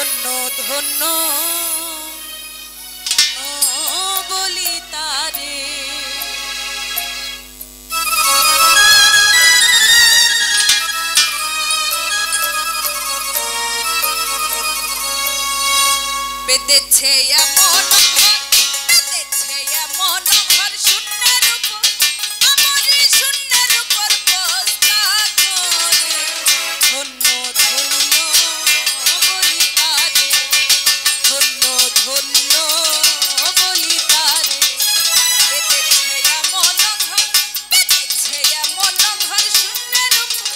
ধন্য ধন্য বলি তারে। বেঁধেছে এমন বেঁধেছে এমন ঘর শূন্যের উপর আমারই শূন্যের উপর বস্তা করে ধন্য ধন্য বলি তারে ধন্য ধন্য বলি তারে। বেঁধেছে এমন ঘর বেঁধেছে এমন ঘর শূন্যের উপর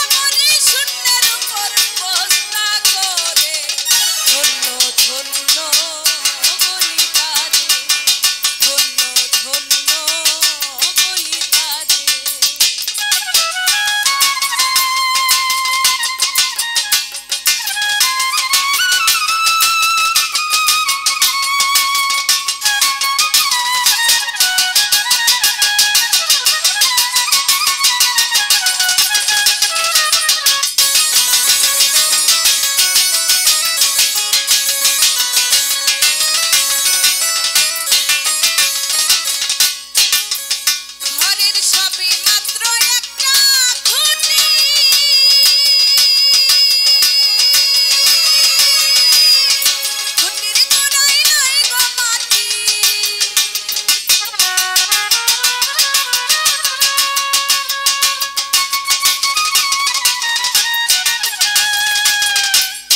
আমারই শূন্যের উপর বস্তা করে ধন্য ধন্য বলি তারে ধন্য ধন্য বলি তারে। ঘরের সবে মাত্র একটা খুঁটি খুঁটির গোড়ায় নাই গো মাটি।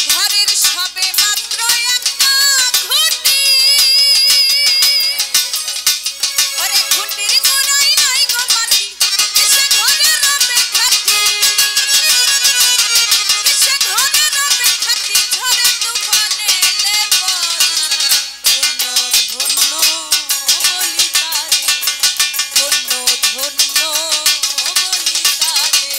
ঘরের সবে মাত্র একটা খুঁটি ওরে খুঁটির গোড়ায় নাই গো মাটি কিসে ঘরে রবে খাটি কিসে ঘরে রবে খাটি ঝড়ে তুফানে এলে পর ধন্য ধন্য বলি তারে ধন্য ধন্য বলি তারে।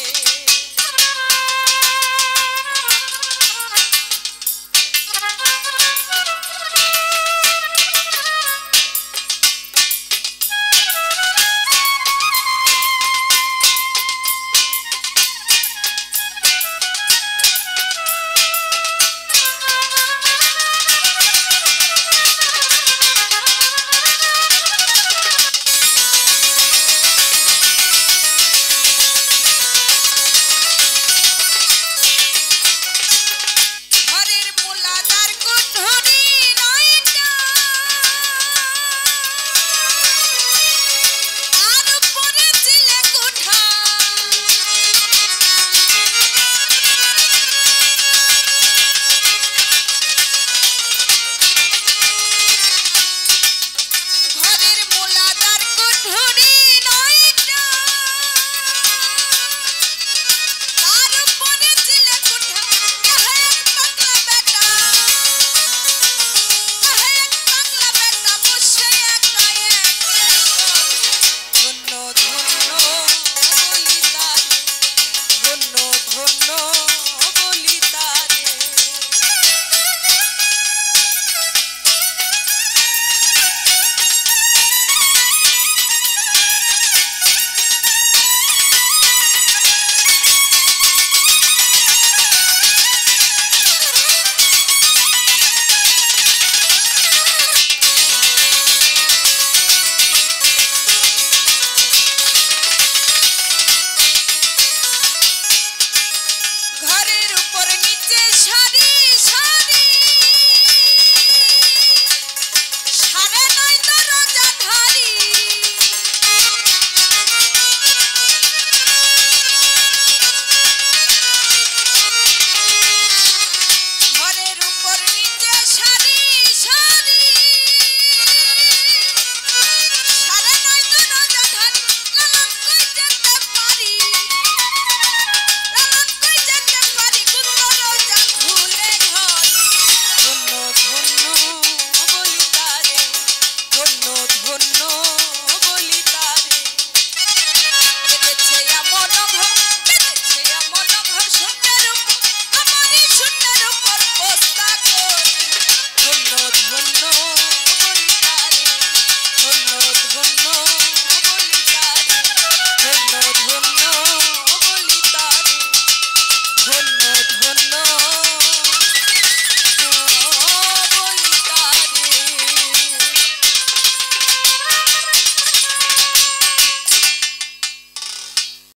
ঘরের মূলাদার কুঠুরি নয়টা তার উপরে ছিলে কুঠা ঘরের মূলাদার কুঠুরি নয়টা তার উপরে ছিলে কুঠা কাহে এক পাগলা বেটা কাহে এক পাগলা বেটা বসে একা একা ধন্য ধন্য বলি তারে ধন্য ধন্য বলি তারে। ঘরের উপর নিচে সারি